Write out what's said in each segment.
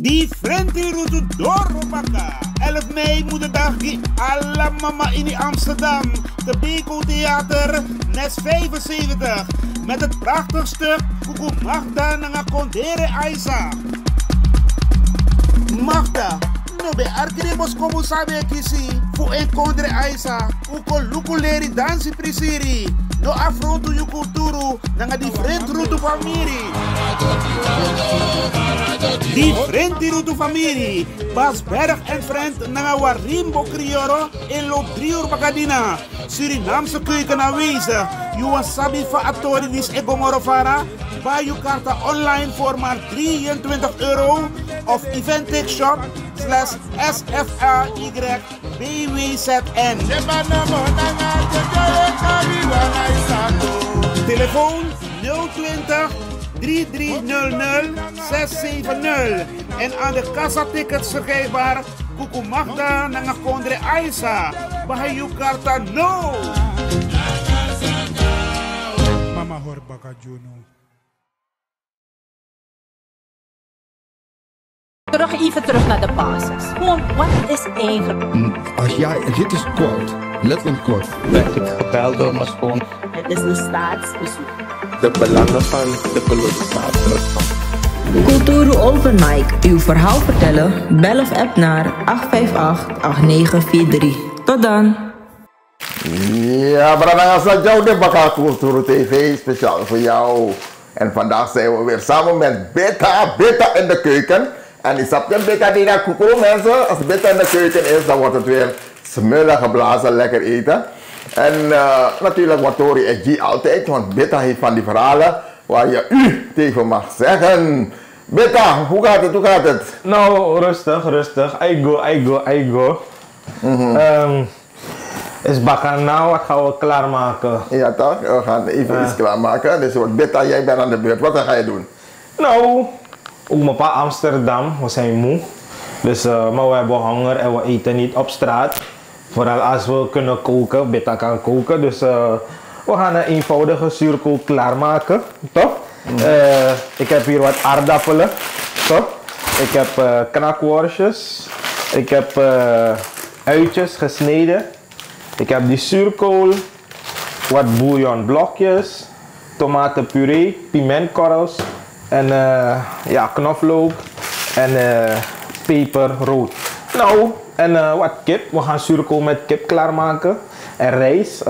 Die Frenti Route Dorobaka. 11 mei moederdag die alla mama in Amsterdam. De Beko Theater, Nes 75. Met het prachtig stuk Kuku Magda Nanga Kondere Aisa. Magda, no be arkirebos komu sabe kisi. Fu en Kondere Aisa. Uko lukuleri dansi prisiri. No afrontu yu kulturu. Nanga different route famiri. Different route famiri. Bas Berg en Friend nanga warimbo krioro. En loop 3 uur bakadina. Surinaamse keuken aanwezig. You wasabi fa atori dis egomorofara. Buy je kaarten online voor maar €23 of eventixshop/SFRYBWZN. Telefoon 020 3300 670 en aan de kassa-tickets verkrijgbaar Kuku Magda Nanga Kondre Aisa. Buy je kaarten no! Mama hoor baka Juno. Even terug naar de basis. Gewoon, wat is eigenlijk? Als jij, dit is kort, letterlijk kort. Werd ik gebeld door mijn schoon. Het is een staatsbezoek. De belangen van de kolonisator. Kulturu Open Mic. Uw verhaal vertellen? Bel of app naar 858-8943. Tot dan. Ja, bedankt aan jou de Bakka Kulturu TV, speciaal voor jou. En vandaag zijn we weer samen met Beta in de keuken. En is dat Beta die naar koekoe mensen? Als Beta in de keuken is, dan wordt het weer smullen geblazen, lekker eten. En natuurlijk wat Tori en G altijd, want Beta heeft van die verhalen waar je u tegen mag zeggen. Beta, hoe gaat het? Nou, rustig. I go. Is Bakka nou, wat gaan we klaarmaken? Ja toch, we gaan even iets klaarmaken. Dus Beta, jij bent aan de beurt. Wat ga je doen? Nou, ook mijn pa Amsterdam, we zijn moe. Dus, maar we hebben honger en we eten niet op straat. Vooral als we kunnen koken, Beta kan koken. Dus we gaan een eenvoudige zuurkool klaarmaken, toch? Ik heb hier wat aardappelen, toch? Ik heb knakworstjes. Ik heb uitjes gesneden. Ik heb die zuurkool, wat bouillonblokjes, tomatenpuree, pimentkorrels en ja, knoflook en peper rood. Nou, en wat kip. We gaan zuurkool met kip klaarmaken. En rijst,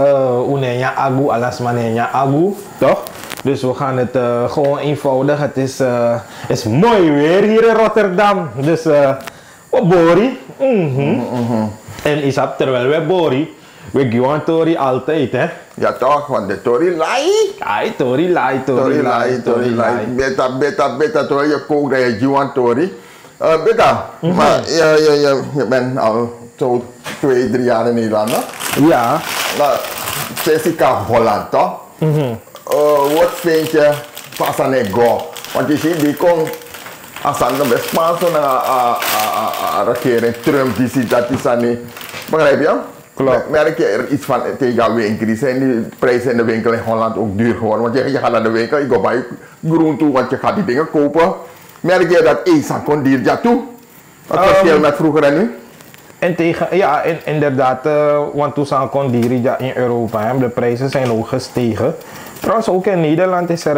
unenya agu, alas manenya agu, toch? Dus we gaan het gewoon eenvoudig. Het is mooi weer hier in Rotterdam. Dus we bori. En isap terwijl we bori. We gaan Tori altijd, hè? Ja toch, want de Tori lai. Ai, Tori lai. Beta, Tori, je kookt en je gewoon Tori. Beta, maar je bent al zo 2-3 jaar in Nederland, hè? Ja. Nou, Jessica Holland, toch? Wat vind je van Sanego? Want je ziet, die komt als een Spaans naar regering Trump, die ziet dat die zijn. Begrijp je? Klopt. Merk je er iets van tegen winkels? Zijn die prijzen in de winkel in Holland ook duur geworden? Want je gaat naar de winkel, je gaat bij groen toe, want je gaat die dingen kopen. Merk je dat Esa kon hier ja toe? Wat verschil met vroeger en nu? En ja, inderdaad, want toen zijn kondiri ja, in Europa, hè, de prijzen zijn ook gestegen. Trouwens, ook in Nederland is er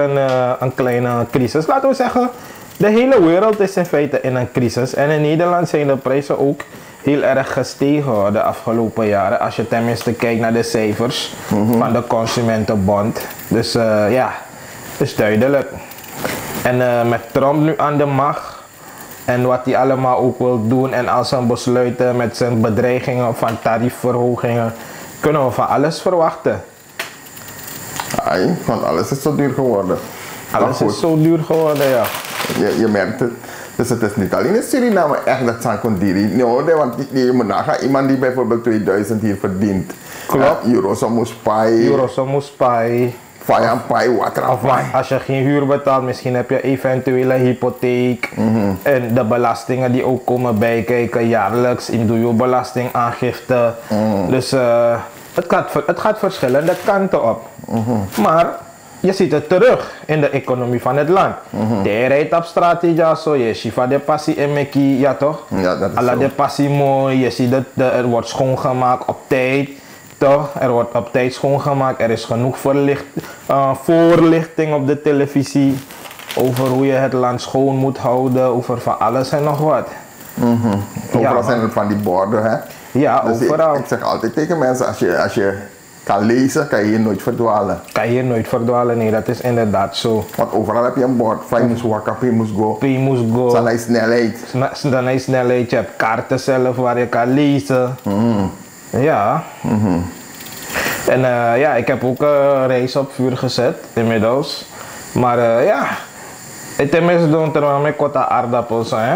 een kleine crisis. Laten we zeggen, de hele wereld is in feite in een crisis. En in Nederland zijn de prijzen ook heel erg gestegen de afgelopen jaren. Als je tenminste kijkt naar de cijfers van de Consumentenbond. Dus ja, het is duidelijk. En met Trump nu aan de macht. En wat hij allemaal ook wil doen. En als zijn besluiten met zijn bedreigingen van tariefverhogingen. Kunnen we van alles verwachten. Ai, want alles is zo duur geworden. Alles is zo duur geworden, ja. Je merkt het. Dus het is niet alleen in Suriname echt dat zijn kondiri. Nee, want je moet nagaan, iemand die bijvoorbeeld 2000 hier verdient. Klopt. Eurosomuspai. Fayanpai, waterafpai. Als je geen huur betaalt, misschien heb je eventueel een hypotheek. En de belastingen die ook komen bijkijken jaarlijks. In doe je belastingaangifte. Dus het gaat verschillende kanten op. Maar je ziet het terug in de economie van het land. De rijdt op straat, ja, zo, je ziet van de passie en meki, ja toch? Ja, dat is Alla zo. de passie mooi, je ziet dat er wordt schoongemaakt op tijd, toch? Er wordt op tijd schoongemaakt, er is genoeg voorlichting op de televisie over hoe je het land schoon moet houden, over van alles en nog wat. Overal man. zijn er van die borden, hè? Ja, Dus overal. ik zeg altijd tegen mensen, als je kan lezen, kan je hier nooit verdwalen. Kan je hier nooit verdwalen, nee, dat is inderdaad zo. Want overal heb je een bord. Van je moest wakker, je moest go. Je moest go. Dan is snelheid. Dan is snelheid, je hebt kaarten zelf waar je kan lezen. Ja. En ja, ik heb ook reis op vuur gezet inmiddels. Maar ja, het is doen terwijl met kota aardappels, hè.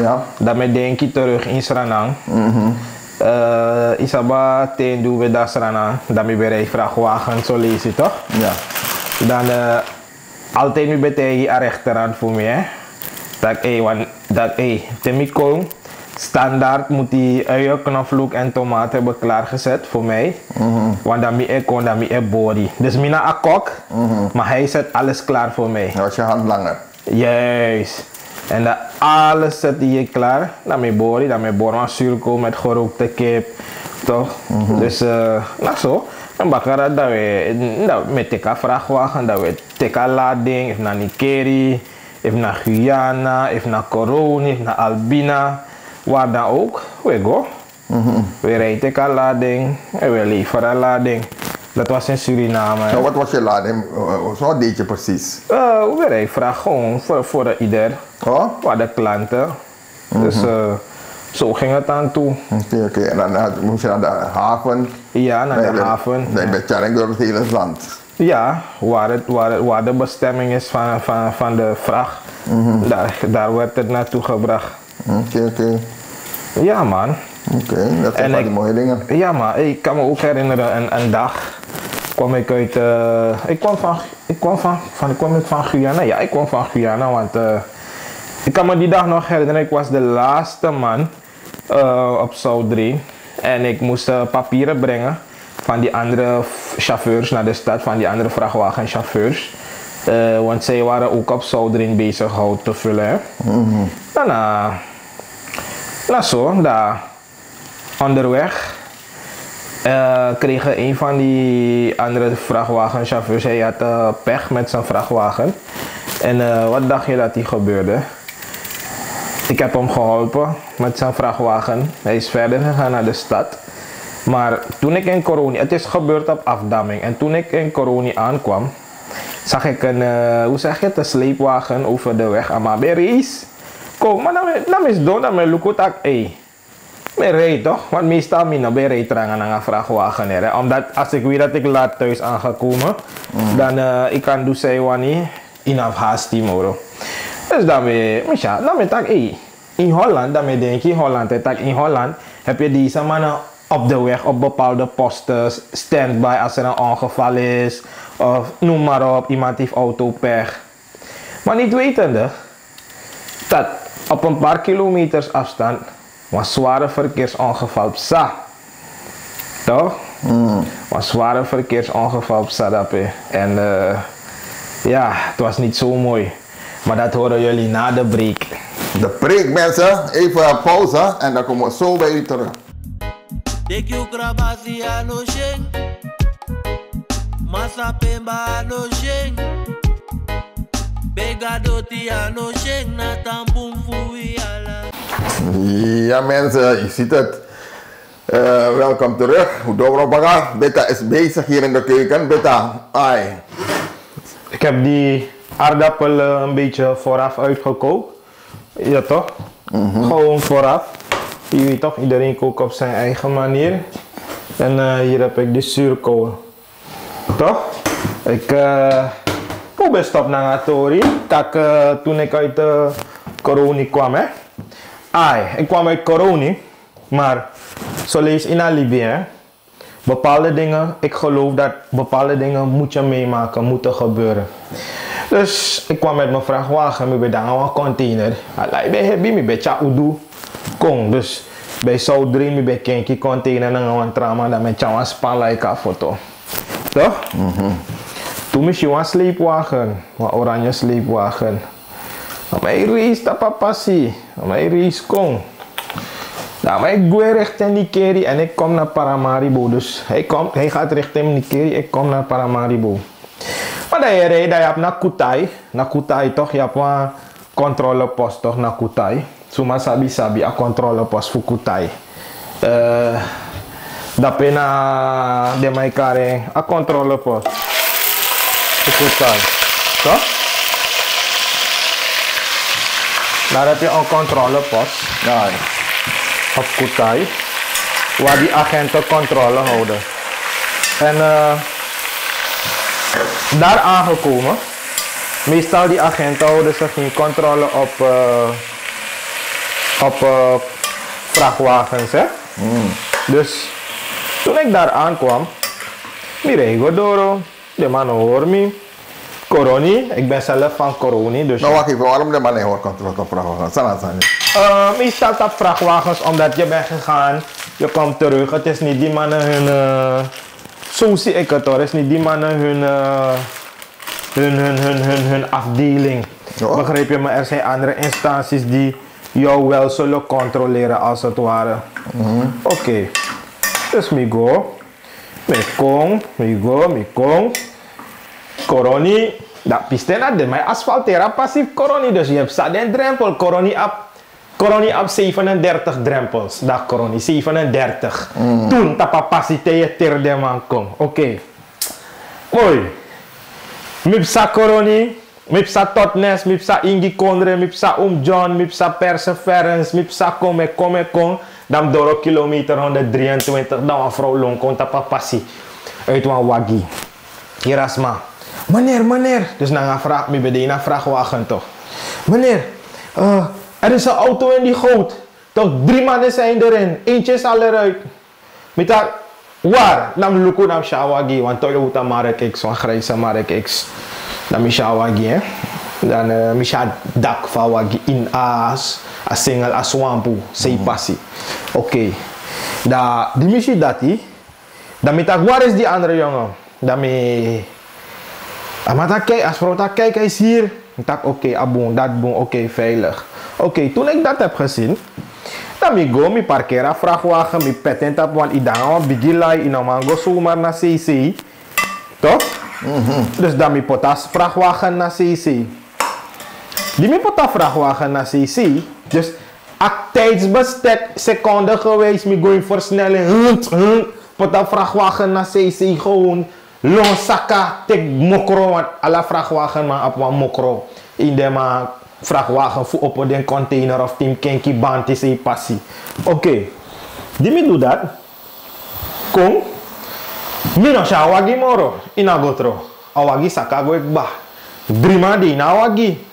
Ja. Dan denk je terug in Sranang. Isaba ten doen we dat Sranang. Dan ben je vrachtwagen, zo lees je toch? Ja. Dan altijd nu betekent je rechterhand voor mij, hè. Dat Temico, standaard moet die uien, knoflook en tomaat hebben klaargezet voor mij. Want dan kon dan body. Dus mina a kok, maar hij zet alles klaar voor mij. Dan was je hand langer. Juist. En dat alles zet je klaar. Dan mijn body, een surko met gerookte kip. Toch? Dus, nou zo. En bakara dat we met teka vrachtwagen, dat we teka lading, even naar Nikeri, even naar Guyana, even naar Coroni, even naar Albina. Waar dan ook, we go. We rijden teka lading en we leveren lading. Dat was in Suriname. Nou, wat was je lading? Wat deed je precies? We rijden vraag gewoon voor ieder. Oh? Waar de klanten. Dus zo ging het aan toe. Oké. En dan moest je naar de haven. Ja, naar de haven. Dan ben je charing door het hele land. Ja, waar de bestemming is van de vracht. Daar werd het naartoe gebracht. Oké. Ja, man. Oké, dat zijn van die mooie dingen. Ja, maar ik kan me ook herinneren, een dag kwam ik uit. Ik kwam van Guyana. Ja, ik kwam van Guyana, want ik kan me die dag nog herinneren. Ik was de laatste man op South 3 en ik moest papieren brengen van die andere chauffeurs naar de stad, van die andere vrachtwagenchauffeurs. Want zij waren ook op South 3 bezig hout te vullen. Hè. Nou zo, daar onderweg kreeg een van die andere vrachtwagenchauffeurs, hij had pech met zijn vrachtwagen. En wat dacht je dat hij gebeurde? Ik heb hem geholpen met zijn vrachtwagen. Hij is verder gegaan naar de stad. Maar toen ik in Coroni, het is gebeurd op afdamming. En toen ik in Coroni aankwam, zag ik een, een sleepwagen over de weg. Maar bij race. Kom, maar dan is het dan mijn lukutak. Ik rijd toch? Want meestal ben ik rijden aan een vrachtwagen. Omdat als ik weet dat ik laat thuis aangekomen, dan ik kan doen zij wanneer in afhaast die moro. Dus dan ben ik in Holland, dan denk ik in Holland heb je deze mannen op de weg op bepaalde posten, standby als er een ongeval is, of noem maar op, iemand heeft autopech. Maar niet wetende dat op een paar kilometers afstand een zware verkeersongeval op Sa. Toch? Een zware verkeersongeval op Sa. En ja, het was niet zo mooi. Maar dat horen jullie na de break. De break, mensen. Even een pauze en dan komen we zo bij u terug. Ja mensen, je ziet het. Welkom terug. Dobro Beta is bezig hier in de keuken. Beta, ai. Ik heb die aardappelen een beetje vooraf uitgekookt. Ja toch? Gewoon vooraf. Je weet toch, iedereen kookt op zijn eigen manier. En hier heb ik de zuurkool. Toch? Ik ben stop naar Atori. Toen ik uit Coroni kwam, hè. Ik kwam uit Coroni, maar zo lees in Alibi, hè. Bepaalde dingen, ik geloof dat bepaalde dingen moet je meemaken, moeten gebeuren. Dus ik kwam met mijn vrachtwagen, ik ben daar een container. Ik ben beetje udu kom. Dus bij South 3, ik ben kenki container en een trauma, dan met jou een span like foto. Toch? Toen misschien een sleepwagen, een oranje sleepwagen. Maar ik reis dat papassie, maar ik reis kon. Nou, maar ik ga richting Nikeri en ik kom naar Paramaribo. Dus hij gaat richting Nikeri, ik kom naar Paramaribo. Maar dan je hebt naar Kutai. Naar Kutai toch, je hebt een controlepost toch naar Kutai. Suma sabi een controlepost voor Kutai. Dat ben de mij kare een controlepost. Voor Kutai. Toch? Daar heb je een controlepost. Ja. Op Kutai. Waar die agenten controle houden. En daar aangekomen. Meestal die agenten houden ze geen controle op vrachtwagens. Hè? Dus toen ik daar aankwam, Mirego Doro, de man hoor me. Coroni, ik ben zelf van Coroni. Dus Nou, wacht even, waarom de man niet hoort controle op vrachtwagens? Meestal op vrachtwagens omdat je bent gegaan, je komt terug. Het is niet die mannen hun. Zo zie ik het hoor, het is niet die mannen hun afdeling. Ja. Begrijp je, maar er zijn andere instanties die jou wel zullen controleren als het ware. Oké. Dus mi go. Mi go. Coroni. Dat piste na de mij asfalteren passief coroni. Dus je hebt zat een drempel. Coroni op 37 drempels. Dat coroni, 37. Toen tapa pasite je ter de man kom. Oké. Oi. Mipsa coroni. Mipsa Totnes, mipsa Ingi Kondre, mipsa John, mipsa Perseverance, mipsa Come. Dan door een kilometer 123. Dan een vrouw long komt tapa passie. Uit een waggie. Hirasma. Meneer. Dus dan vraag me bij de vrachtwagen toch. Meneer, er is een auto in die goot. Toch 3 mannen zijn erin. Eentje is al eruit. Met dat, waar? Dan lukken we naar Shawagi. Want Toyota Mark X, zo'n grijze Mark X. Dan is Shawagi, hè. Dan is het dak van Wagi in Aas. A single a swampu. Sei passie. Oké. Die missie dat die. Dan met dat, waar is die andere jongen? Dan met... Maar als vrouw kijk, hij is hier. Ik dacht, oké, aboon, dat boon, oké, veilig. Oké, toen ik dat heb gezien, dan ik parkeer een vrachtwagen, ik patent op, want ik dan begin in een mango zomaar naar CC. Toch? Dus dan ik pot als vrachtwagen naar CC. Die pot als vrachtwagen naar CC, dus tijdsbestek, seconde geweest, ik ga in versnelling, pot als vrachtwagen naar CC gewoon. Long saka tek mokro, want alle vrachtwagen maar op een mokro. In de vrachtwagen voor op een container of team kenki band is een passie. Oké, die me doe dat. Kom. Mino shawagi moro. Inagotro. Awagi saka go ik ba. 3 maanden in awagi.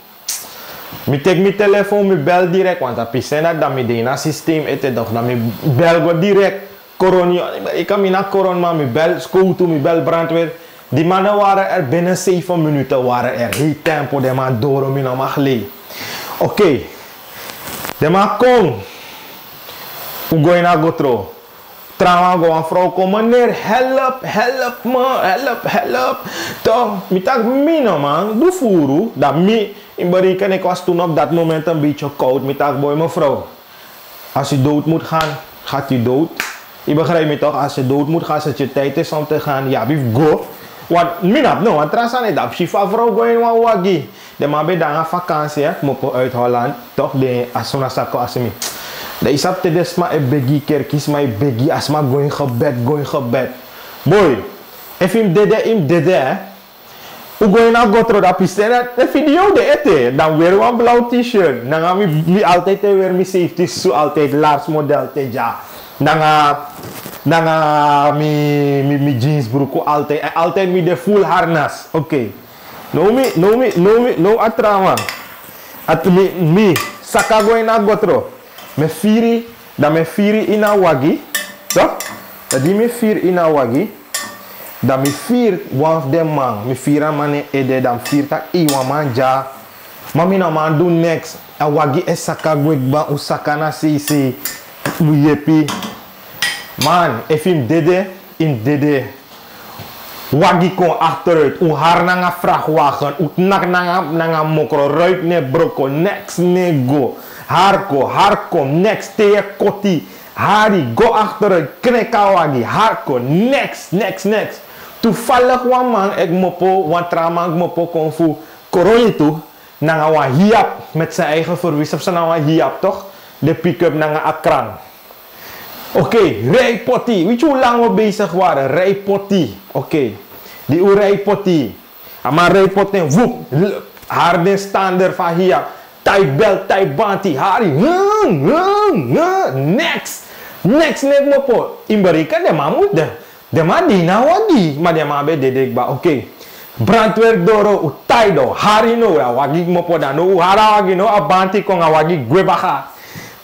Ik tek mijn telefoon, ik bel direct, want dat is dat me de na systeem eten toch. Dan ik bel go direct. Corona, ik kan naar corona, maar ik bel scooter, ik bel brandweer. Die mannen waren er binnen 7 minuten, waren er heel tempo, de man door om in mag lee. Oké, de man kom. Hoe ga je naar Gotro? Trouwens, een vrouw kom, meneer, help me. Toch, ik dacht, man, doe voeren. Dat in bereken, ik was toen op dat moment een beetje koud. Ik dacht, boy, mevrouw, als je dood moet gaan, gaat u dood. Je begrijpt me toch, als je dood moet gaan, als het je tijd is om te gaan, ja, we go. Want, minap, no, want trasan is dat, je vrouw go in een waggie. De man bij dan vakantie, hè, mopo uit Holland, toch, de asuna sako asemi. De is op te desma e begi kerkis, maar e begi asma going gebed. Boy, if him dede, hè. Hoe ga je naar Gotro, dat is de video de ete, dan weer een blauw t-shirt. Dan gaan we altijd weer mijn safety, zo altijd laars model te ja. Dan mi jeans broek altijd met de full harnas. Oké. No atrama. At mi saka go in Gotro. Me firi in a wagi. Toch? Dat die me fir in a wagi. Dan me fir one of them man. Me fira mane ede dan fir tak iwa man ja. Mami na man do next. A wagi e saka go ikba u saka na sisi. Yepi. Man, if him dede, Wagi kon achteruit. U haar nanga vrachtwagen. U nak nanga mokro. Ruik ne broko. Next ne go. Harko. Next te koti. Hari go achteruit. Kneka wagi. Harko. Next. Toevallig wan man ek mopo. Wan traman ek mopo kon fu. Koroi toe. Nanga wan hiap. Met zijn eigen verwies. Op zijn wan hiap toch? De pick-up nanga akran. Oké, rijpottie. Weet je hoe lang we bezig waren? Rijpottie. Oké. Die rijpottie. Maar rijpottie. Woep. Harde stander van hier. Tight belt, tight banty. Hari. Next. Net mopo. In berika de man moet de. De man die nou wagi. Maar de man bij de dekba. Oké. Brandwerk doro. Utaido. Hari no. Wagi mopo dan. No. Hara wagi no. A banty kon a wagi gwebaka.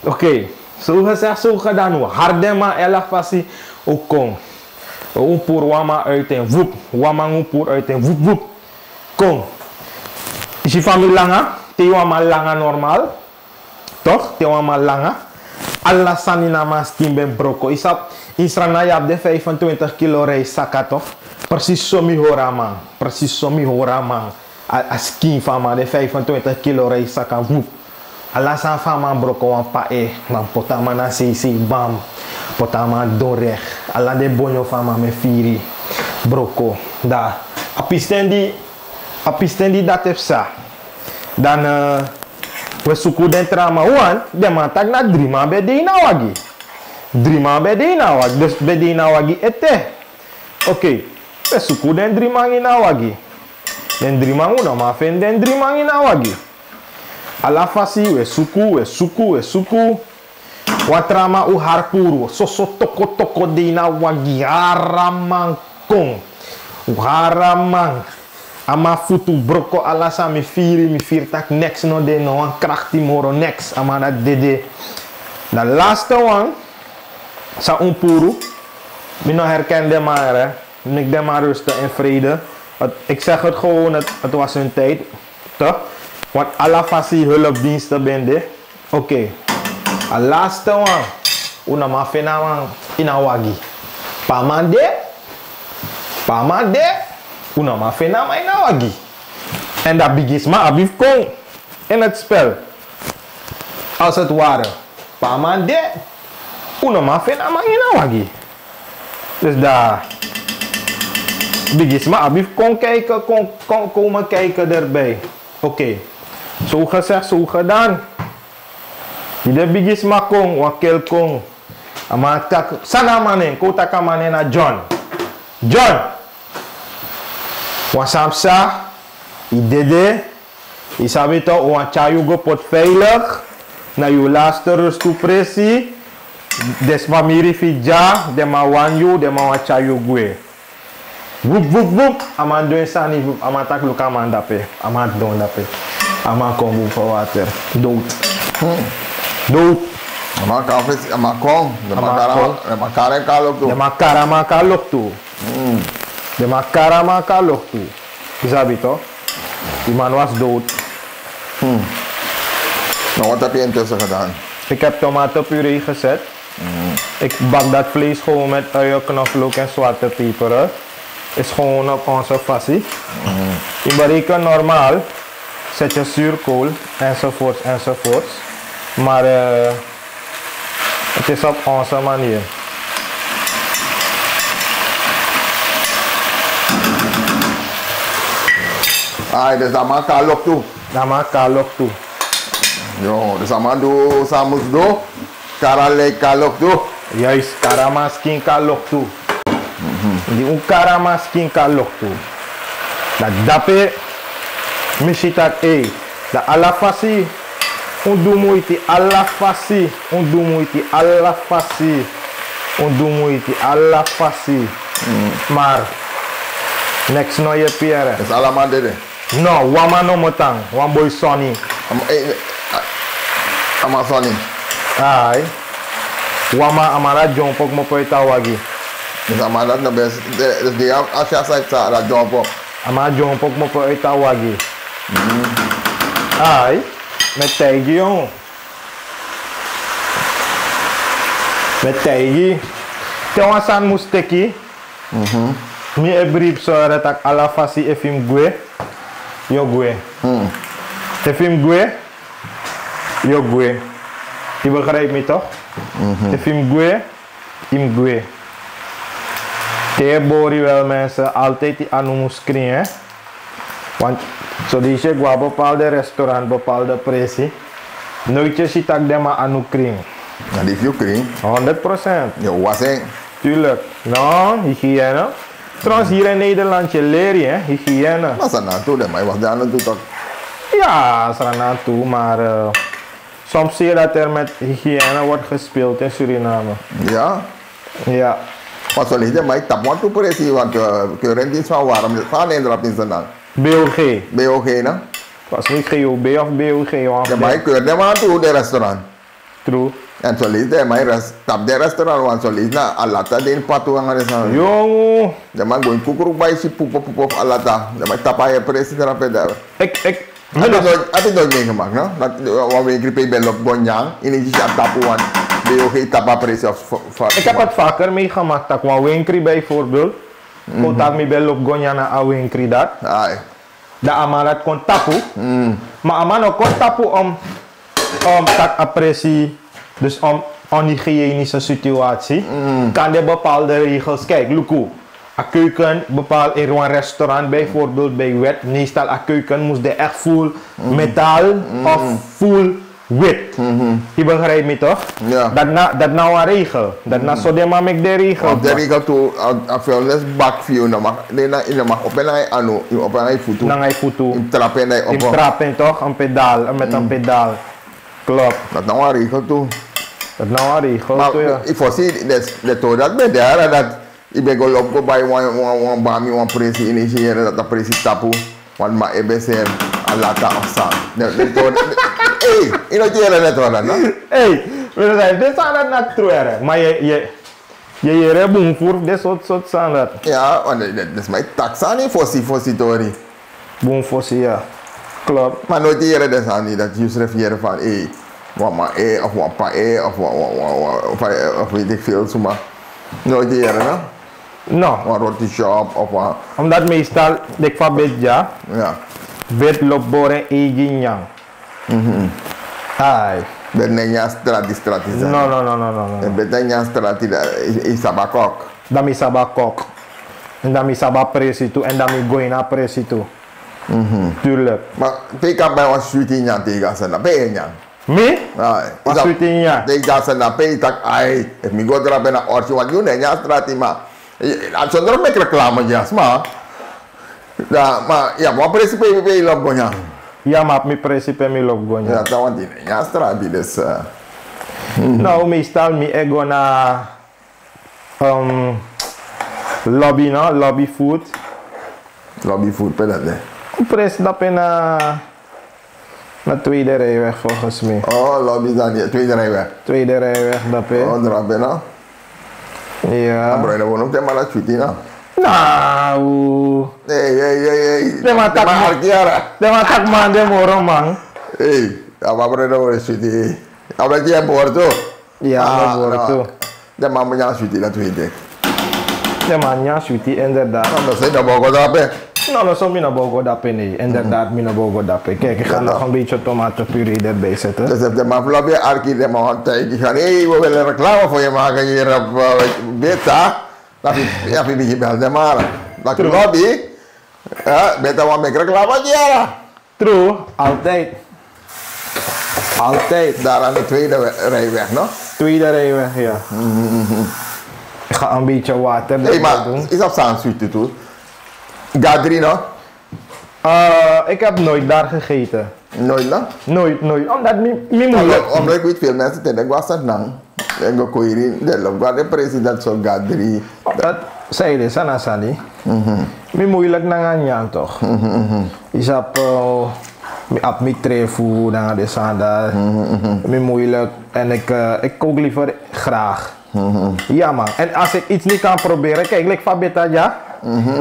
Oké. Zo gezegd, zo gedaan. Harde man, elk passie. Ook kom. Oempoer wama uit en woep. Wama oempoer uit en woep woep. Kom. Is je familie langa? Te wama langa normaal. Toch? Te wama langa. Alla sanina ma skin ben broko. Israna je hebt de 25 kilo reis saka toch? Precies zo mi hora man. Precies zo mi hora man. A skin van man de 25 kilo reis saka woep. Alasan fama broko wan pae, man potama na sisi bam, potama dorech, ala de bonyo fama me firi, broko, da. Apistendi dat efsa. Dan we suku den trama wan, de man tak na drima be de ina wagi. Drima be de ina wagi, dus be de ina wagi ete. Oké, we suku den drima ina wagi. Den drima una ma fen den drima ina wagi. Ala fasi we suku. Watrama u harpuru. Soso toko dina wagi haramang kong. U haramang. Ama futu broko ala sa mi firi tak next no de no wan krachti moro next. Ama dat dede. De laatste one. Sa umpuru. Mi no herkende maar hè. Ik denk maar rustig en vrede. Ik zeg het gewoon, het was hun tijd. Toch? Want alle fasie hulpdiensten bende. Oké. A laatste one. Una ma fena man ina wagi. Pamande. Una ma fena man ina wagi. En dat bigisma abif kong in het spel. Als het ware. Pamande. Una ma fena man ina wagi. Dus daar. Bigisma abif kong kijken. Komen kijken erbij. Oké. Zo gezegd, zo gedaan. Die bigis makong, wakil kong. Amatak, sana manen, kota kamane na John. John! Wasamsa, idede, isabi to, wachayu go pot veilig. Na je laatste rust toe presi. Des famiri fija, de ma wanyu, de ma wachayu gue. Woep, aman doen sani, aman tak luka man dape. Aman don dape. Ama kom voor water. Dood. Ama kafis, ama kom. De makara kalok tu. De makara kalok tu. De makara kalok tu. Isabi toch? Die man was dood. Nou, wat heb je intussen gedaan? Ik heb tomatenpuree gezet. Ik bak dat vlees gewoon met uien, knoflook en zwarte peper. Is gewoon op onze fasie. In bereken normaal. Zet je zuurkool enzovoorts. Maar het is op onze manier. Dus dat maakt kalok toe. Dat maakt kalok toe. Jo, dus dat doe samus do. Karalek kalok toe. Juist, karamaskin kalok toe. Die karamaskin kalok toe. Dat dape. Mishitak da ala fasi undumuiti ala fasi maar next no ye pierre is ala man dede no wama no motang one boy Sonny ama Sonny ai wama amara jump op mo poita wagi is ama dat no best dus die asha site sa la jump op ama jump op mo poita wagi ai met tegi jongen. Met tegi. Tewasan musteki. Mi e brief so retak ala fasi efim gue. Yo gue. Efim gue. Yo gue. Je begrijpt me toch? Efim gue. Im gue. Tegenwoordig wel mensen altijd die anoemus kringen. Want zo die je qua bepaalde restaurant, bepaalde pressie. Nooit je ziet dat maar anu kring. Nou, die veel kring. 100%. Je was hè. Tuurlijk. Nou, hygiëne. Trouwens hier in Nederland je leer je hygiëne. Maar ze naartoe, maar je was daar naartoe toch? Ja, ze gaan naartoe, maar soms zie je dat er met hygiëne wordt gespeeld in Suriname. Ja. Ja. Maar zo ligt het, maar ik tap wat toe precies, want current is van waarom het gaan in in zijn naam. BOG. BOG, ne? Was niet GOB of BOG. Ja, maar ik keur maar naartoe de restaurant. True. En zo ligt het, maar tap de restaurant, want zo ligt na alata de in patu aan de restaurant. Jongen. Ja, maar gewoon koekeroek bij je poep of alata. Ja, maar tap aan je precies erop daar. Ik. Heb je nooit meegemaakt, no? Dat we een bel op Gonjang, in een jaren tapu, want BOG tapa precies of. Ik heb het vaker meegemaakt, dat kwam Winkri bijvoorbeeld. Contact me bel op Gonjang naar a Winkri dat. Ai. Dat amarat kon tapu. Maar amano kon tapu om tak apprecie, dus om hygiënische situatie. Kan er bepaalde regels, kijk, Luku. Een keuken bepaald in een restaurant bijvoorbeeld bij wet. Meestal een keuken moest er echt full metaal of full wit. Je begrijpt me toch? Ja. Dat nou een regel. Dat nou zo de maar met de regel. Op de regel toe, als je les bak view, dan mag je op een anu, op een voet. Dan hij voet toe. In trappen op. In trappen toch? Een pedaal, met een pedaal. Klopt. Dat nou een regel toe. Dat nou een regel Maar toe, ja. ik voorzie, de to dat ben daar, dat ik ben gewoon op bij een bami, een pressie initiëren, dat de pressie tapu. Want maar ik ben zeer aan laten afstaan. Hé, je nog jaren net wat dan, no? Hé, we zijn dit aan het naar terug. Maar je rebun voor dit soort zijn dat. Ja, want dat is mijn taxa niet voorzie tori. Boom voor ze, ja. Klopt. Maar nooit jaren dat aan niet, dat je refereren van hé, wat maar of wat pa of weet ik veel, zo maar. Nooit jaren, no? Nou, Wat roti shop of wat. omdat meestal, ik van bed ja, Ja. bed loopt boren egin yang. Ai. Dat is niet strati. No. En dat is niet strati, is sabakok. Dan mi saba kok. En dan mi saba pressie toe. En dan mi gooi naar pressie toe. Tuurlijk. Maar ik heb bij ons sweetie niet tegen ze, dat ben je niet. Me? Ai. Wat sweetie niet? Tegen ze, dat ben je tak, ai. Ik moet go erop naar ortje, want je niet strati, maar. Als je erop met reclame, ja, maar. Ja, maar ja, wat principe ben je op Gonjang? Ja, maar mi principe mi loopt gooi. Ja, dat want die niet strati, dus. Nou, meestal mi ego na lobby, no? Lobby food. Lobby food, pe dat, hè. Pres dat na tweede rijweg volgens mij. Oh, lobby dan niet, tweede rijweg. Tweede rijweg dat Oh, erop, hè, no? Ja. Bro, dat wordt ook helemaal dat sweetie, no? Nou. Hey. De man tak man de moro man. Hey, apa bro dat wordt sweetie? Apa dat je boord, toch? Ja, dat wordt toe. De man moet je sweetie, dat weet ik. De man ja, sweetie, inderdaad. Dat is dat bogo dat, hè? Nou, dat is ook mijn bogo dappen, nee. Inderdaad, mijn bogo dappen. Kijk, ik ga nog een beetje tomatenpuree erbij zetten. Dus heeft de man vlak bij Arkie, de man had tijd. Die gaan, hé, we willen reclame voor je maken hier op Beta. Dat heb je gebeld, de man. Dat je lobby. Ja, Beta wat met reclame, ja. True, altijd. Altijd. Daar aan de tweede rijweg, no? Tweede rijweg, ja. Ik ga een beetje water Hé, erbij maar doen. is op zijn sweet toe? Gadri, no? Ik heb nooit daar gegeten. Nooit, no? Nooit. Omdat mi moeilijk. Omdat ik weet veel mensen tegen ik was het dan. En ik kon hier de loop de president zo Gadri. Dat zei de sana sani. Mi moeilijk nanganyan toch. Is op mi trefu dan de sanda. Mi moeilijk en ik kook liever graag. Ja man. En als ik iets niet kan proberen, kijk, like van beta ja.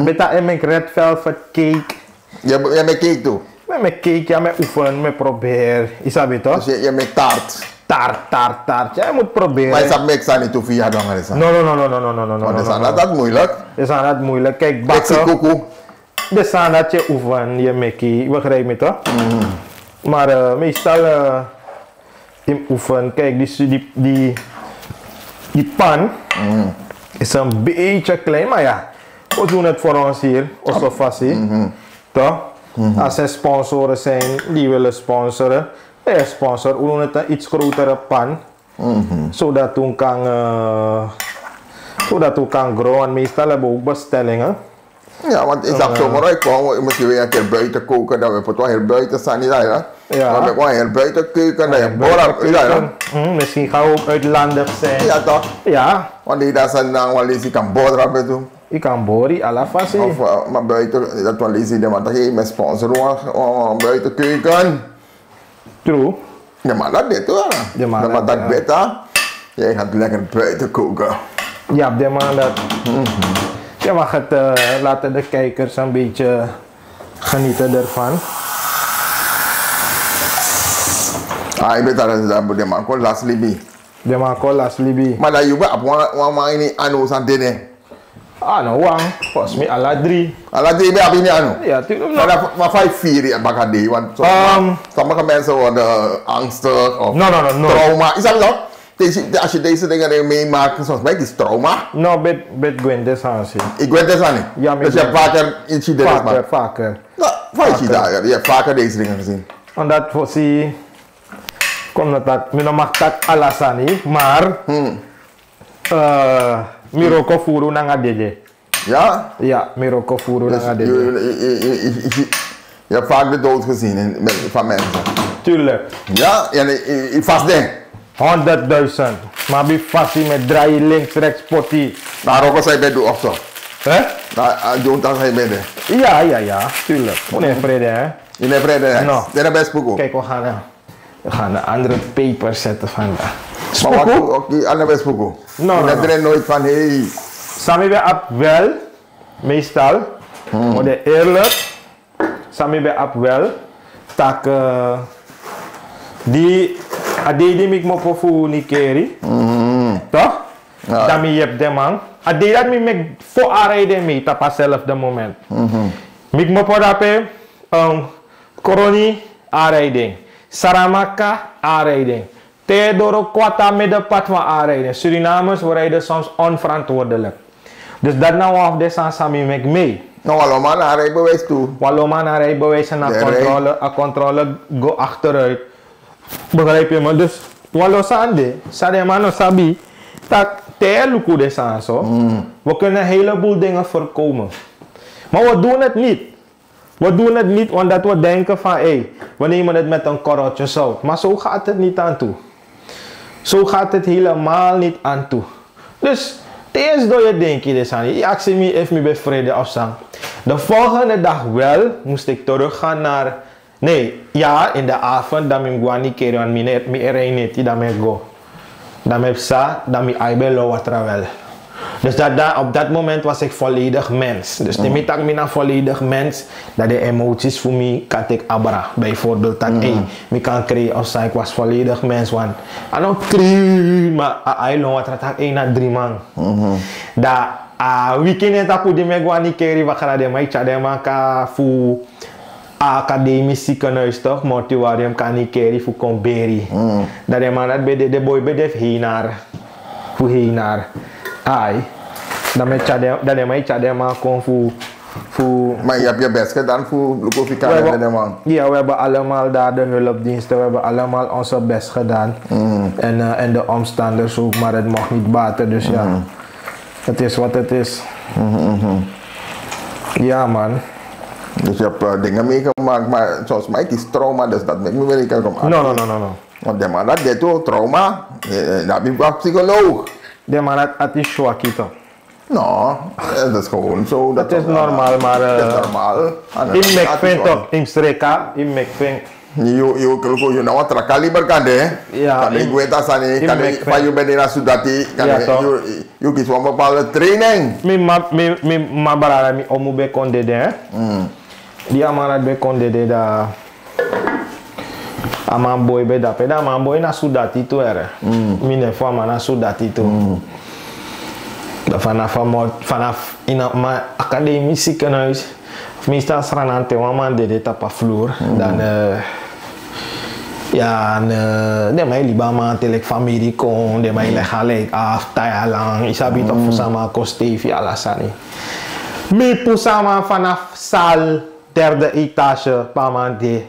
Beta en mijn red velvet cake. Je met cake toe? Met cake, ja, met oefen, met probeer. Is dat toch? Dus je met taart? tart. Jij moet proberen. Maar je zat mixen niet toe via dan is dat. No. Want dat is moeilijk. Is aan het moeilijk. Kijk, Mixie bakken. koekoe. De staan dat je oefen, je mekkie, begrijp je toch? Maar meestal in oefen, kijk die pan is een beetje klein, maar ja, we doen het voor ons hier, Osofasie, toch? Als er sponsoren zijn die willen sponsoren, sponsor, we doen het een iets grotere pan, zodat we kan groeien. Meestal hebben we ook bestellingen. Ja, want ik zag zomaar uitkomen, misschien weer een keer buiten koken, dat we toch heel buiten staan, niet dat, ja? Ja. Dan heb ik gewoon heel buiten koken, dat je borrel, ja. Misschien gaan we ook uitlandig zijn. Ja toch? Ja, Want die dat zijn dan wel eens, ik kan borrel met doen. ik kan bori, alla fasi. Of, maar buiten, dat wel eens, want dan geef je met sponsor buiten koken. True. Ja, maar dat dit hoor. Ja, maar maar dat beter. Jij gaat lekker buiten koken. Ja, op de man dat. Je mag het laten de kijkers een beetje genieten ervan. Ik weet dat de man kon last libi. De man kon last libi. Maar dat je wel op een ini anu san dene. Ah, no, wang. Volgens mij alla 3. Alla die bij abini anu. Ja, tuurlijk. Maar 5-4 ya bakade, want sommige mensen worden angstig of No. trauma. Is dat zo? Als je deze dingen meemaakt, zoals mij, is trauma. No, bet Gwendes Hansi. Ik weet het niet. Ja, dus je hebt vaker incidenten gemaakt. Vaker. Nou, vaker. Je hebt vaker deze dingen gezien. Omdat voor si komt dat me no mag dat alasani, maar miroko furu nanga deje. Ja? Ja, miroko furu Dus nanga deje. je hebt vaak de dood gezien van mensen. Tuurlijk. Ja? En je vast denk. 100.000. Maar bij fasie met draaien links, rechts, potty. Maar ook als hij bij doet of zo. Hè? Nou, doen als hij bij de. Ja, tuurlijk. Onvrede, hè? Je neemt vrede, hè? No. Dat is best boek. Kijk, we gaan een andere paper zetten vandaag. Maar wat ook die andere best boek. No. Je hebt er nooit van, hey. Sami bij ap wel, meestal. Maar de eerlijk. Sami bij ap wel. Tak die ik me voor niet keri. Toch? Ja. Dan je hebt de man. Adi dat me voor aanrijden mee, dat pas zelf de moment. Ik me voor dat koroni aanrijding. Saramaka aanrijding. Theodoro Kwata met de pad van aanrijding. Surinamers rijden soms onverantwoordelijk. Dus dat nou af de sami met mee. Nou, allemaal naar rijbewijs toe. Waloma naar rijbewijs en naar controle go achteruit. Begrijp je me? Dus walo sande, sade mano sabi, dat te luku de sanso. We kunnen een heleboel dingen voorkomen. Maar we doen het niet. We doen het niet omdat we denken van we nemen het met een korreltje zout. Maar zo gaat het niet aan toe. Zo gaat het helemaal niet aan toe. Dus eerst door je denken dus aan. Ik zie me even bevrijden afzang. De volgende dag wel moest ik teruggaan naar. Nee, ja, in de avond dan ik ga niet keren aan mijn erinnet, dan ik go. Dan ik sa, dan ik aibelo wat travel. Dus op dat moment was ik volledig mens. Dus de middag ben ik volledig mens. Dat de emoties voor mij kan ik abra. Bijvoorbeeld dat ik kan creëren als ik was volledig mens. Want ik nog 3, maar ik long wat dat 1 à 3 man. Dat weekend het aku di me ga niet keren wat gaan de mij chadema ka voor academisch ziekenhuis toch, mortuarium kan niet keren voor Comberi. Dat de man dat bij de boy bij de heenaar. Voor heenaar. Ai. Dat de mij chadema kon voor. Maar je hebt je best gedaan voor Lukovica de man. Ja, we hebben allemaal daar de hulpdiensten, we hebben allemaal onze best gedaan. En de omstanders ook, maar het mag niet baten, dus ja. Het is wat het is. Ja man. Dus je hebt dingen meegemaakt, maar zoals mij is trauma, dus dat maakt me wel niet om aan. No. Want de man dat deed ook trauma, dat ben ik wel psycholoog. De man dat is zwak toch? Nou, dat is gewoon zo. Dat is normaal, maar dat is normaal. In mekving toch, in streka, in mekving. Je nou wat kaliber kan hè? Ja. Kan ik weet dat aan kan ik van je bent in Sudati, kan je kies voor een bepaalde training. Ma barara mi omu be konde de. Die amara be konde de da. Aman boy beda peda man boy na sudati tu era. Mine fwa man na sudati tu. Vanaf in mijn academie ziekenhuis, meestal sranante man deed op een vloer. Dan ja, de mij liba man telek familie kon, de mij gelijk af, taya lang, isabi toch voor sama kostevi alasani. Mi pusama vanaf sal derde etage pamante.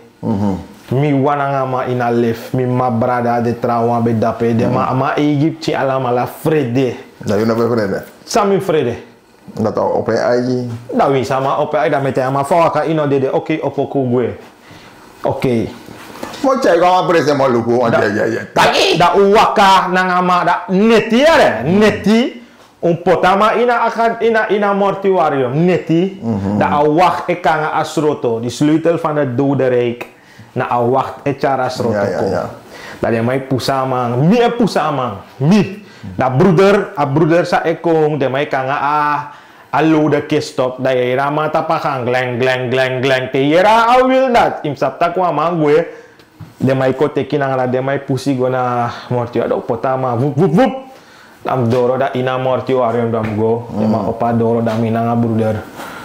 Mi wananga ma in a lift, mi ma brada de trauma be dape de ma Egypti alamala vrede. Dat je nog bij vrede? Sami vrede. Dat al op je eigen? Dat we sama op je eigen met hem, maar voor ino dede oké op okugwe. Oké. Want jij gaat precies maar lukken, want jij. Dat uwaka nangama dat neti er, neti. Potama ina mortuarium, neti. Dat awak ekanga asroto, die sleutel van het dodenrijk. Na awak echara asroto ko. Dat je mij pusamang, mi pusamang, mi. Dat broeder sa ekong, de mij kanga a lode kistop, dat je rama tapakang gleng. Te yera a wil dat, imsap takwa mangwe. De mij kote kinang de mij pusi go na mortuarium, potama, vup. Dam doro da ina mortuarium dam go, de ma opa doro dam ina nga broeder.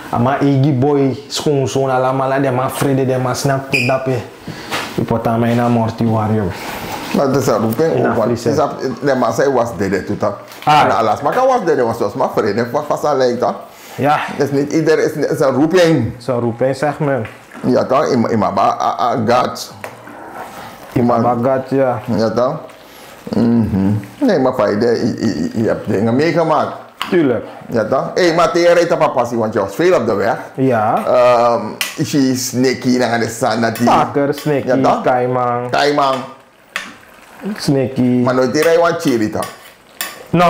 Ama igi boy schoon alamala de ma vrede de ma snap te dape. Potama ina mortuarium. Maar dat is een roeping op. De man zei was dede toen dat. En alles. Maar kan was dede was zoals maar vrede. Wat dat lijkt dat? Ja. Dus niet iedereen is een roeping. Zo'n roeping zeg men. Ja toch? Imaba God. Imaba God, ja. Ja toch? Nee, maar fijn, je hebt dingen meegemaakt. Tuurlijk. Ja toch? Hé, maar tegen rijdt op een passie, want je was veel op de weg. Ja. Is je sneaky naar de zand? Vaker, sneaky, kaimang. Sneaky. Maar nooit die rij want chiri toch? No.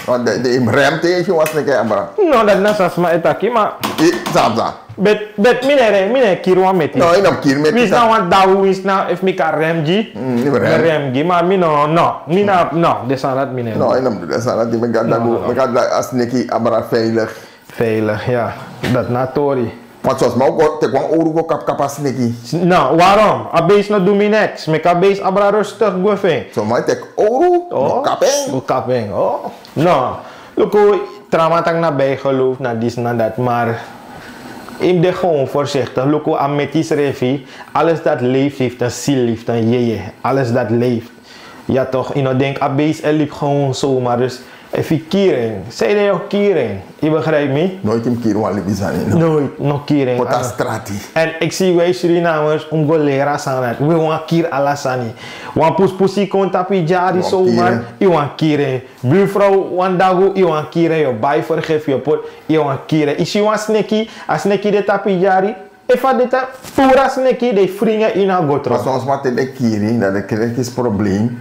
Want de rem tegen je was sneaky, Ambra. No, dat nasas ma etaki, maar... Samsa. Bet mine kirwa meti. No, ino kir meti. Wis na want dawu wis na if mi ka remgi. Remgi, maar mi no, desalat mine. No, ino desalat die me gaat as sneaky Ambra veilig. Veilig, ja. Dat na tori. Want zoals mij ook, te kwam oorlog kap sneaky. Nou, waarom? Abees no do me niks. Me ka bees abra rustig goefen. Zo maar tek oorlog, kapeng. Oh. No. Loko, tramatang na bijgeloof, na dis na dat, maar... Ik ben gewoon voorzichtig. Loko, ametis refi. Alles dat leeft heeft een ziel, heeft een jeje. Alles dat leeft. Ja toch, je denk, abees liep gewoon zomaar. Dus even kiering. Zij je ook kiering. Je begrijpt me? Nooit een kiering want libizani. Nooit, nog kiering. Wat strati. En ik zie wij Surinamers om go leren samen. We want kier alasani. Want pusi kon tapi jari zomaar. Je want kiering. Buurvrouw want dago. Je want kiering. Je bij vergeef je pot. Je want kiering. Is je want sneki? Als sneki de tapi jari. Even dit pura sneki de vrienden in haar gotro. Maar soms wat de kiering, dat is probleem.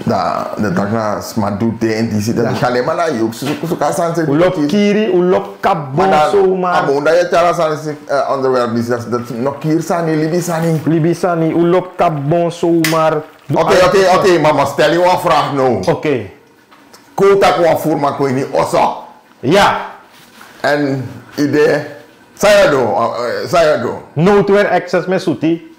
Dat dag na smadute en die zit. Dat ga alleen maar naar je. Zo kan zijn. Ulop kiri, ulop kabon zomaar. Maar dat je tjara zijn onderwerp is dat nog kier sani, libisani, ulop kabon zomaar. Oké, mama, stel je een vraag nou. Oké. Kota kwa furma kwa ni oso. Ja. En idee, saya do. Noodweer access met suti.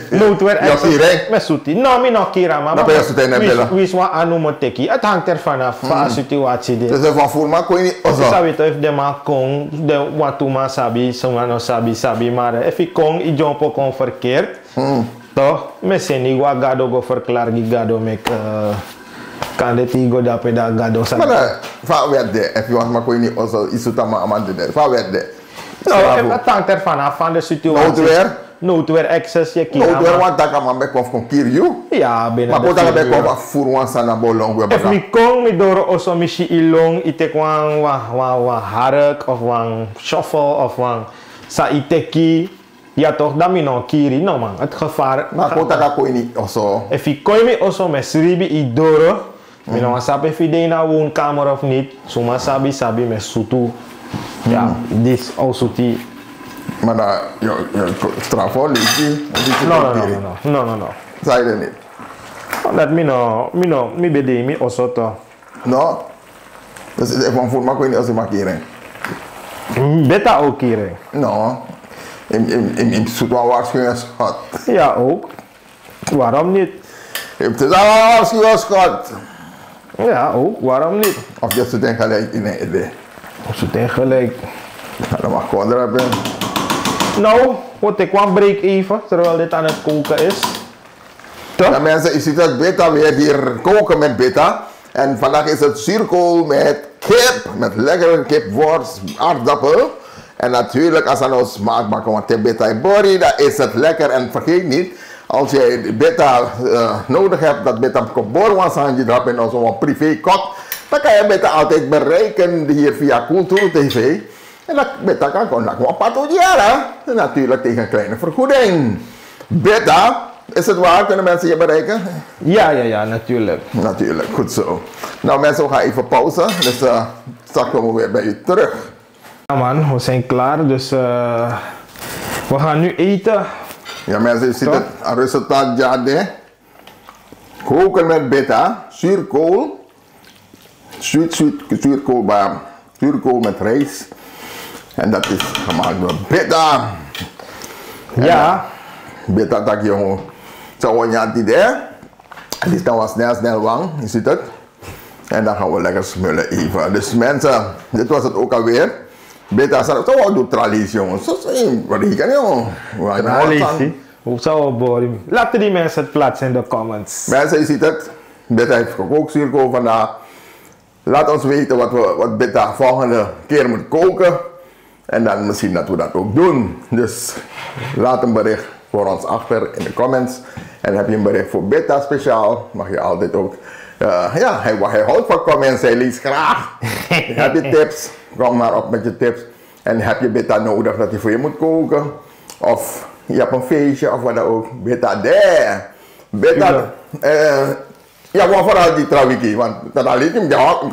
Noodweer access met suti. No, mi no kira maar. Dat ben je suti nebela. Wie is wat anu mo teki. Het hangt ervan af van situatie de. Dus van furma kwa ni oso. Sabi to if de ma kong, de watuma sabi, songa no sabi, maar if ik kong, i jompo kong verkeerd. Toch? Meseni wa gado go verklaar gi gado mek kan de tigo da peda gado sa. Maar va werde, if you want ma kwa ni oso isuta ma amande de. Va werde. No, het hangt ervan af van de situatie. Noodweer access je kira. Noodweer want dat kan man bekof kon kier you. Ja, binnen. Maar kota bekof afvoer wan sana bolong we baka. If mi kong mi doro oso mishi ilong itek wan hark of wan shuffle of wan sa iteki. Ja toch, dat mi no kiri no man. Het gevaar. Maar kota ka koi ni oso. If ik koi mi oso me sribi i doro. Mi no sabi if ide na woonkamer of niet. Suma sabi me sutu. Ja, dit also die. Maar dat, je strafo liefje. No. Zei je niet? Dat mi bede mi osoto. No? Dus ik van voor me kun je als je markeren. Beta ook keren. No. In zoet wel waarschuwing schat. Ja ook. Waarom niet? Heeft het al Scott? Ja, ook. Waarom niet? Of je zit in gelijk in een idee? Of ze tegen gelijk. Nou, dan mag ik gewoon erop in. Nou, wat ik kwam breek even, terwijl dit aan het koken is. Toch? Ja, mensen, je ziet het beta weer hier koken met beta. En vandaag is het zuurkool met kip, met lekkere kipworst, aardappel. En natuurlijk, als je nou smaak maakt van beta en bori, dan is het lekker. En vergeet niet, als je beta nodig hebt, dat beta borwansandje erop in zo'n privé kok, dan kan je beta altijd bereiken hier via Cultuur TV. En dat beta kan gewoon patrouilleren. En natuurlijk tegen een kleine vergoeding. Beta, is het waar? Kunnen mensen je bereiken? Ja, natuurlijk. Natuurlijk, goed zo. Nou mensen, we gaan even pauze. Dus straks komen we weer bij u terug. Ja man, we zijn klaar, dus we gaan nu eten. Ja mensen, je ziet het resultaat jade. Koken met beta, zuurkool. Zuurkool met rijst. En dat is gemaakt door beta. Ja. Beta dat je gewoon zo niet idee. Het is dan wel snel wang, je ziet het. En dan gaan we lekker smullen even. Dus mensen, dit was het ook alweer. Beta is zo doet tralies jongens. Zo zijn wat ik kan jongen. Tralies. Hoe zou het boren? Laten die mensen het plaatsen in de comments. Mensen, je ziet het. Beta heeft gekookt zuurkool vandaag. Laat ons weten wat beta volgende keer moet koken. En dan misschien dat we dat ook doen. Dus laat een bericht voor ons achter in de comments. En heb je een bericht voor beta speciaal, mag je altijd ook. Ja, hij houdt van comments, hij leest graag. Heb je tips, kom maar op met je tips. En heb je beta nodig dat hij voor je moet koken. Of je hebt een feestje of wat dan ook. Beta daar. Beta. Ja, maar vooral die trouwiki, want dat alleen hem kan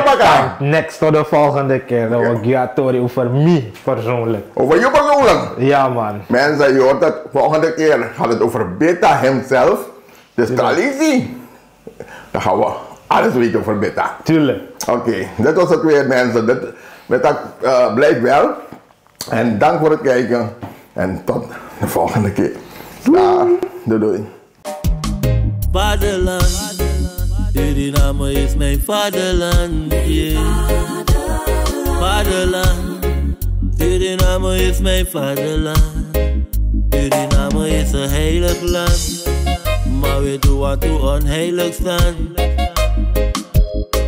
pakken. Next tot de volgende keer, dan wil ik Giatori over mij persoonlijk. Over je persoonlijk? Ja man. Mensen, je hoort het, volgende keer gaat het over beta hemzelf. Dus traditie. Dan gaan we alles weten over beta. Tuurlijk. Oké, dit was het weer mensen. Beta blijft wel. En dank voor het kijken. En tot de volgende keer. Doei. Vaderland, Suriname is mijn vaderland, yeah. Vaderland, Suriname is mijn vaderland. Suriname is een heilig land, maar we doen wat we onheilig staan.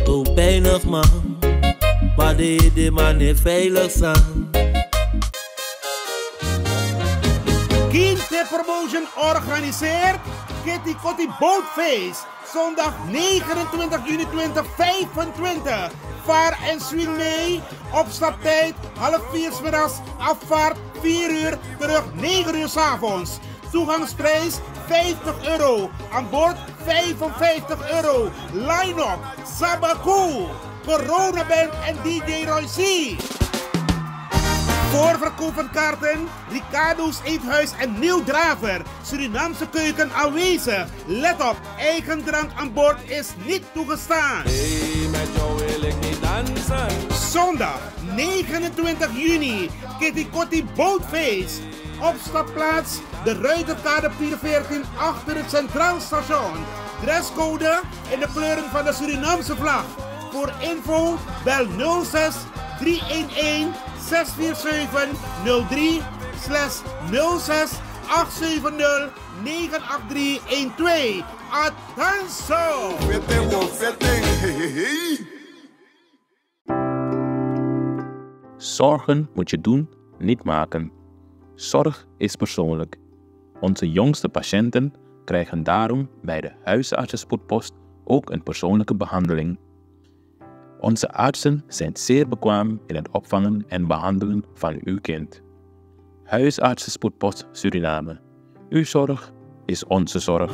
Zo pijnig man, maar de man is veilig staan. Kinte Promotion organiseert Kitty Kotti Boatface. Zondag 29 juni 2025. Vaar en swing mee. Opstaptijd 3:30 's middags. Afvaart 4 uur. Terug 9 uur 's avonds. Toegangsprijs €50. Aan boord €55. Line-up Sabaku, Corona Band en DJ Roy C. Voorverkoop van kaarten, Ricardo's Eethuis en Nieuw Draver. Surinaamse keuken aanwezig. Let op, eigen drank aan boord is niet toegestaan. Hey, met jou wil ik niet dansen. Zondag 29 juni, Kitty Kotti Boatface. Opstapplaats, de Ruiterkade 414 achter het Centraal Station. Dresscode in de kleuren van de Surinaamse vlag. Voor info bel 06 311 64703/06 870 98312. Attenzo! Zorgen moet je doen, niet maken. Zorg is persoonlijk. Onze jongste patiënten krijgen daarom bij de huisartsenspoedpost ook een persoonlijke behandeling. Onze artsen zijn zeer bekwaam in het opvangen en behandelen van uw kind. Huisartsenspoedpost Suriname. Uw zorg is onze zorg.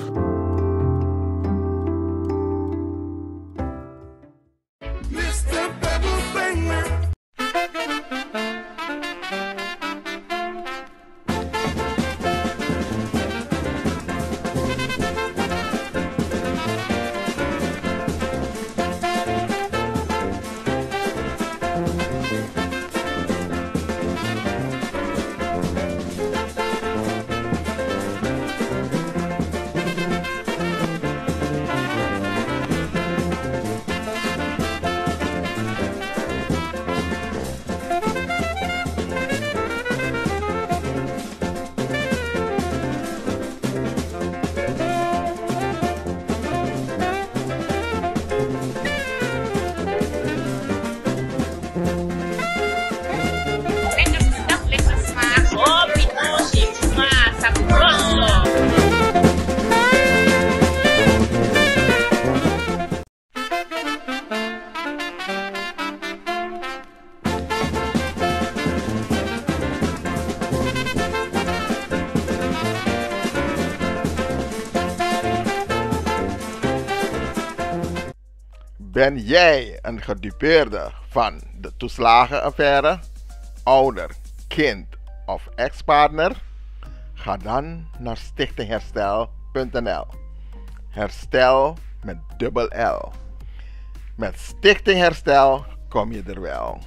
Ben jij een gedupeerde van de toeslagenaffaire, ouder, kind of ex-partner? Ga dan naar stichtingherstel.nl. Herstel met dubbel L. Met Stichting Herstel kom je er wel.